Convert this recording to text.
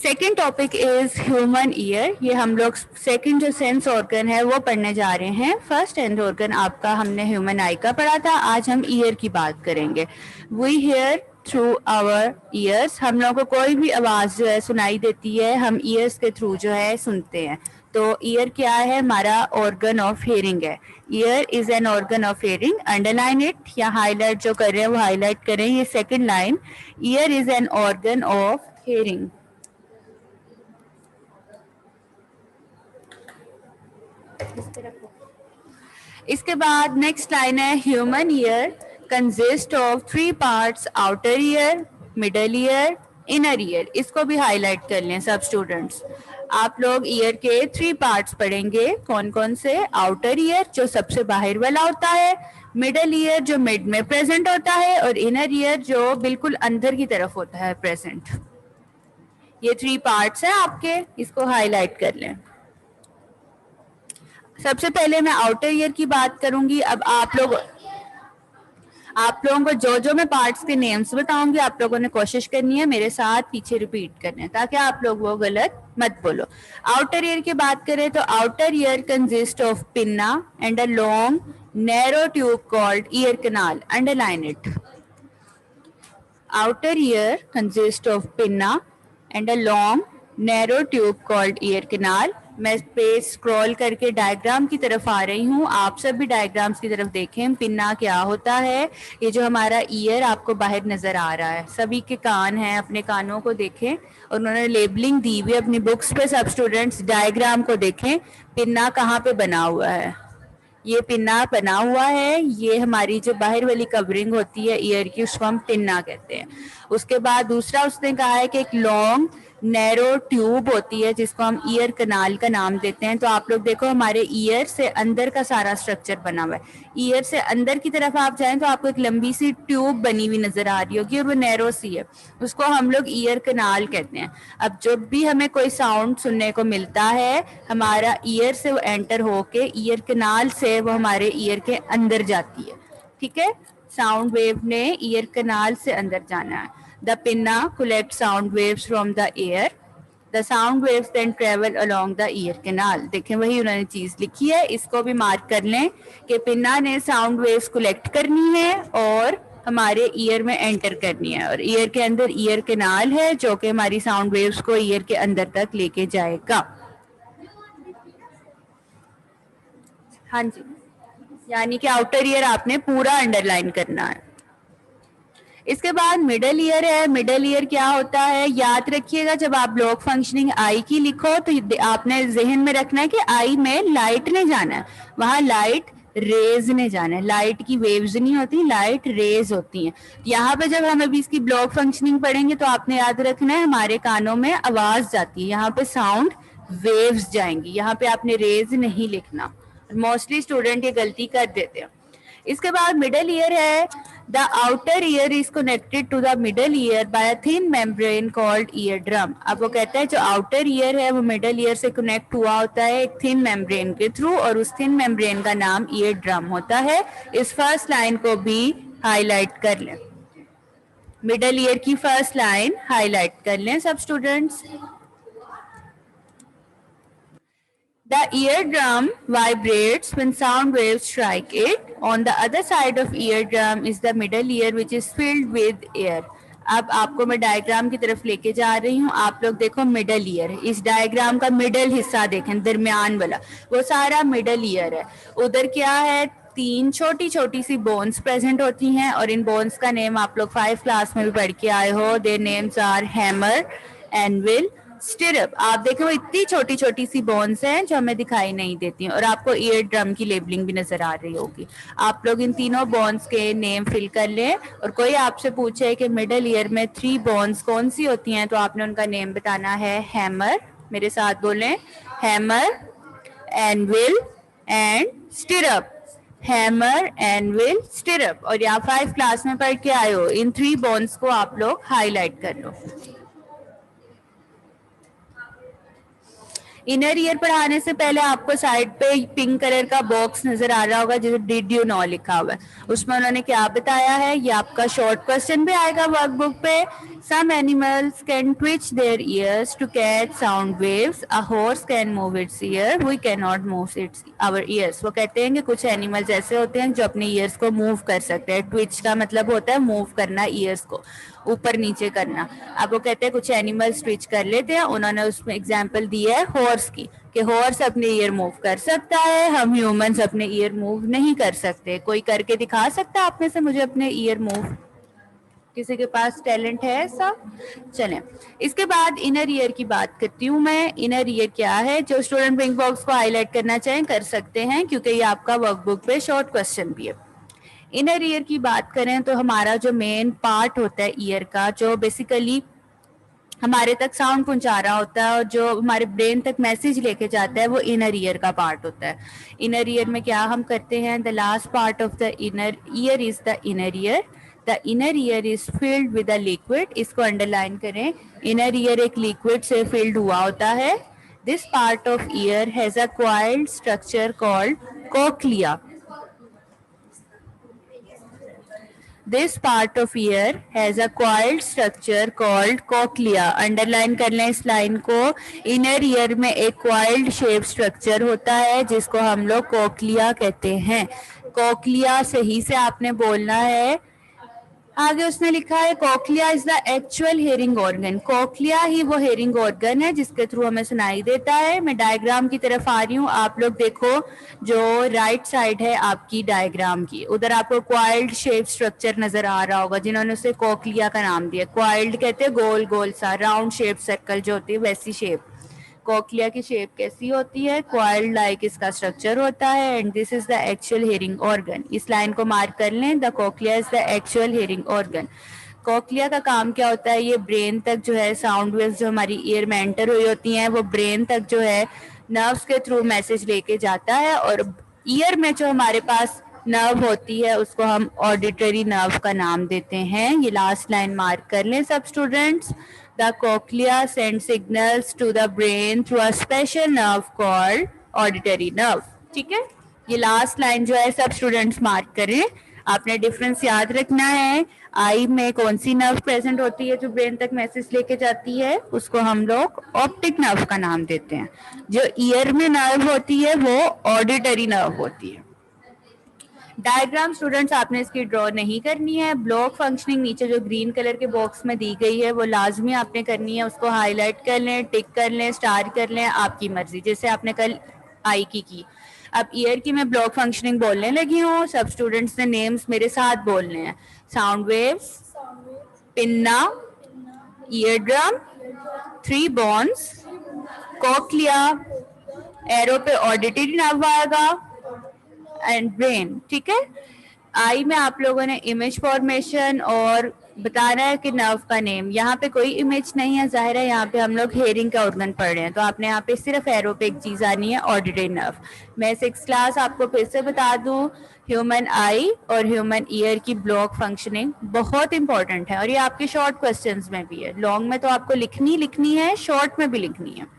Second topic is human ear. ये हम लोग सेकेंड जो सेंस ऑर्गन है वो पढ़ने जा रहे हैं। फर्स्ट सेंस ऑर्गन आपका हमने ह्यूमन आई का पढ़ा था, आज हम ईयर की बात करेंगे। We hear through our ears, हम लोगों को कोई भी आवाज़ जो है सुनाई देती है, हम ईयर्स के थ्रू जो है सुनते हैं। तो ईयर क्या है? हमारा ऑर्गन ऑफ हियरिंग है। Year is an organ of hearing. Underline it या हाईलाइट जो कर रहे हैं वो हाईलाइट करें। ये second line, year is an organ of hearing. इसके बाद नेक्स्ट लाइन है human ear consist of 3 parts, outer ear, middle ear, inner ear. इसको भी हाईलाइट कर लें सब स्टूडेंट्स। आप लोग ईयर के 3 पार्ट्स पढ़ेंगे। कौन कौन से? आउटर ईयर जो सबसे बाहर वाला होता है, मिडल ईयर जो मिड में प्रेजेंट होता है, और इनर ईयर जो बिल्कुल अंदर की तरफ होता है प्रेजेंट। ये 3 पार्ट्स हैं आपके, इसको हाईलाइट कर लें। सबसे पहले मैं आउटर ईयर की बात करूंगी। अब आप लोगों को जो मैं पार्ट्स के नेम्स बताऊंगी आप लोगों ने कोशिश करनी है मेरे साथ पीछे रिपीट करने हैं, ताकि आप लोग वो गलत मत बोलो। आउटर ईयर की बात करें तो outer ear consist of pinna and a long narrow tube called ear canal. Underline it. Outer ear consist of pinna and a long narrow tube called ear canal. मैं पेज स्क्रॉल करके diagram की तरफ आ रही हूँ, आप सब भी diagrams की तरफ देखें। पिन्ना क्या होता है? ये जो हमारा ईयर आपको बाहर नजर आ रहा है, सभी के कान हैं, अपने कानों को देखें। और उन्होंने लेबलिंग दी हुई अपनी बुक्स पे। सब स्टूडेंट्स डायग्राम को देखें, पिन्ना कहाँ पे बना हुआ है। ये पिन्ना बना हुआ है, ये हमारी जो बाहर वाली कवरिंग होती है ईयर की, उसको हम पिन्ना कहते हैं। उसके बाद दूसरा उसने कहा है कि एक लॉन्ग नैरो ट्यूब होती है जिसको हम ईयर कनाल का नाम देते हैं। तो आप लोग देखो हमारे ईयर से अंदर का सारा स्ट्रक्चर बना हुआ है। ईयर से अंदर की तरफ आप जाएं तो आपको एक लंबी सी ट्यूब बनी हुई नजर आ रही होगी और वो नैरो सी है, उसको हम लोग ईयर कनाल कहते हैं। अब जब भी हमें कोई साउंड सुनने को मिलता है, हमारा ईयर से वो एंटर होके ईयर कनाल से वो हमारे ईयर के अंदर जाती है। ठीक है, साउंड वेव ने ईयर कनाल से अंदर जाना है। The pinna collects sound waves from the air. The sound waves then travel along the ear canal. देखें वही उन्होंने चीज लिखी है, इसको भी मार्क कर लें कि पिन्ना ने साउंड वेव्स कलेक्ट करनी है और हमारे ईयर में एंटर करनी है। और ईयर के अंदर ईयर कैनाल है जो कि हमारी साउंड वेव्स को ईयर के अंदर तक लेके जाएगा। हाँ जी, यानी कि आउटर ईयर आपने पूरा अंडरलाइन करना है। इसके बाद मिडल ईयर है। मिडल ईयर क्या होता है? याद रखिएगा, जब आप ब्लॉक फंक्शनिंग आई की लिखो तो आपने जहन में रखना है कि आई में लाइट ने जाना है, वहां लाइट रेज ने जाना है। लाइट की वेव्स नहीं होती, लाइट रेज होती हैं। यहाँ पे जब हम अभी इसकी ब्लॉक फंक्शनिंग पढ़ेंगे तो आपने याद रखना है हमारे कानों में आवाज जाती है, यहाँ पे साउंड वेव्स जाएंगी, यहाँ पे आपने रेज नहीं लिखना। मोस्टली स्टूडेंट ये गलती कर देते हैं। इसके बाद मिडल ईयर है। The outer ear is connected to the middle ear by a thin membrane called ear drum. अब वो कहता है जो आउटर ईयर है वो मिडल ईयर से कनेक्ट हुआ होता है एक थिन मेम्ब्रेन के थ्रू, और उस थिन मेम्ब्रेन का नाम ईयर ड्रम होता है। इस फर्स्ट लाइन को भी हाईलाइट कर लें, मिडल ईयर की फर्स्ट लाइन हाईलाइट कर लें सब students. The eardrum vibrates when sound waves strike it. On the other side of eardrum is the middle ear which is filled with air. अब आपको मैं डायग्राम की तरफ लेके जा रही हूँ। आप लोग देखो मिडल ईयर, इस डायग्राम का मिडल हिस्सा देखें, दरमियान वाला वो सारा मिडल ईयर है। उधर क्या है? 3 छोटी छोटी सी बोन्स प्रेजेंट होती हैं, और इन बोन्स का नेम आप लोग 5 क्लास में भी पढ़ के आए हो। Their names are hammer, anvil, stirrup. आप देखें वो इतनी छोटी छोटी सी बोन्स हैं जो हमें दिखाई नहीं देती, और आपको ईयर ड्रम की लेबलिंग भी नजर आ रही होगी। आप लोग इन तीनों बोन्स के नेम फिल कर लें, और कोई आपसे पूछे कि मिडल ईयर में 3 बोन्स कौन सी होती हैं तो आपने उनका नेम बताना है हैमर, मेरे साथ बोलें, hammer, anvil and stirrup. Hammer, anvil, stirrup. और यहाँ 5 क्लास में पढ़ के आए हो, इन 3 बोन्स को आप लोग हाईलाइट कर लो। इनर ईयर पढ़ाने से पहले आपको साइड पे पिंक कलर का बॉक्स नजर आ रहा होगा जिसे डिड यू नो लिखा हुआ है, उसमें उन्होंने क्या बताया है, ये आपका शॉर्ट क्वेश्चन भी आएगा वर्कबुक पे। Some animals can twitch their ears to catch sound waves, a horse can move its ear, we can not move its our ears. वो कहते हैं कि कुछ एनिमल्स ऐसे होते हैं जो अपने ईयर्स को मूव कर सकते हैं। ट्विच का मतलब होता है मूव करना, ईयर्स को ऊपर नीचे करना। अब वो कहते हैं कुछ एनिमल्स ट्विच कर लेते हैं, उन्होंने उसमें एग्जांपल दी है हॉर्स की, कि हॉर्स अपने ईयर मूव कर सकता है, हम ह्यूमंस अपने ईयर मूव नहीं कर सकते। कोई करके दिखा सकता है आप में से मुझे अपने ईयर मूव? किसी के पास टैलेंट है ऐसा? चलें, इसके बाद इनर ईयर की बात करती हूँ मैं। इनर ईयर क्या है? जो स्टूडेंट पिंक बॉक्स को हाईलाइट करना चाहें कर सकते हैं, क्योंकि ये आपका वर्कबुक पे शॉर्ट क्वेश्चन भी है। इनर ईयर की बात करें तो हमारा जो मेन पार्ट होता है ईयर का, जो बेसिकली हमारे तक साउंड पहुंचा रहा होता है और जो हमारे ब्रेन तक मैसेज लेके जाता है, वो इनर ईयर का पार्ट होता है। इनर ईयर में क्या हम करते हैं? The last part of the inner ear is the inner ear. The inner ear is filled with a liquid. इसको अंडरलाइन करें, इनर ईयर एक लिक्विड से फिल्ड हुआ होता है। This part of year has a coiled structure called cochlea. This part of ear has a coiled structure called cochlea. Underline कर लें इस लाइन को। इनर ईयर में एक coiled shape structure होता है जिसको हम लोग कोक्लिया कहते हैं। कोक्लिया सही से आपने बोलना है। आगे उसने लिखा है cochlea is the actual hearing organ. Cochlea ही वो हेयरिंग ऑर्गन है जिसके थ्रू हमें सुनाई देता है। मैं डायग्राम की तरफ आ रही हूँ, आप लोग देखो जो राइट साइड है आपकी डायग्राम की, उधर आपको क्वाइल्ड शेप स्ट्रक्चर नजर आ रहा होगा, जिन्होंने उसे कोक्लिया का नाम दिया। क्वाइल्ड कहते हैं गोल गोल सा राउंड शेप, सर्कल जो होती है वैसी शेप। कोक्लिया की शेप कैसी होती है? क्वाइल्ड लाइक इसका स्ट्रक्चर होता है। And this is the actual hearing organ. इस लाइन को मार्क कर लें, the cochlea is the actual hearing organ. Cochlea का काम क्या होता है? ये ब्रेन तक जो है साउंड वेव्स जो हमारी ईयर में एंटर हुई होती हैं, वो ब्रेन तक जो है नर्व्स के थ्रू मैसेज लेके जाता है। और ईयर में जो हमारे पास नर्व होती है उसको हम ऑडिटरी नर्व का नाम देते हैं। ये लास्ट लाइन मार्क कर लें सब students. The cochlea sends signals to the brain through a special nerve called auditory nerve. ठीक है, ये लास्ट लाइन जो है सब स्टूडेंट्स मार्क करें। आपने डिफरेंस याद रखना है। आई में कौन सी नर्व प्रेजेंट होती है जो ब्रेन तक मैसेज लेके जाती है? उसको हम लोग ऑप्टिक नर्व का नाम देते हैं। जो ईयर में नर्व होती है वो ऑडिटरी नर्व होती है। डायग्राम स्टूडेंट्स आपने इसकी ड्रॉ नहीं करनी है। ब्लॉक फंक्शनिंग नीचे जो ग्रीन कलर के बॉक्स में दी गई है वो लाजमी आपने करनी है। उसको हाईलाइट कर लें, टिक कर लें, स्टार कर लें, आपकी मर्जी, जैसे आपने कल आई की। अब ईयर की मैं ब्लॉक फंक्शनिंग बोलने लगी हूँ, सब स्टूडेंट्स ने नेम्स मेरे साथ बोलने हैं। Sound waves, pinna, ear drum, 3 bones, cochlea, arrow पे ऑडिटरी नर्व आएगा एंड ब्रेन। ठीक है, आई में आप लोगों ने इमेज फॉर्मेशन और बताना है कि नर्व का नेम। यहाँ पे कोई इमेज नहीं है, जाहिर है यहाँ पे हम लोग हेयरिंग का ऑर्गन पढ़ रहे हैं, तो आपने यहाँ पे सिर्फ एरो पे एक चीज आनी है, ऑडिटरी नर्व। मैं 6th क्लास आपको फिर से बता दूं, ह्यूमन आई और ह्यूमन ईयर की ब्लॉक फंक्शनिंग बहुत इंपॉर्टेंट है और ये आपके शॉर्ट क्वेश्चंस में भी है। लॉन्ग में तो आपको लिखनी है, शॉर्ट में भी लिखनी है।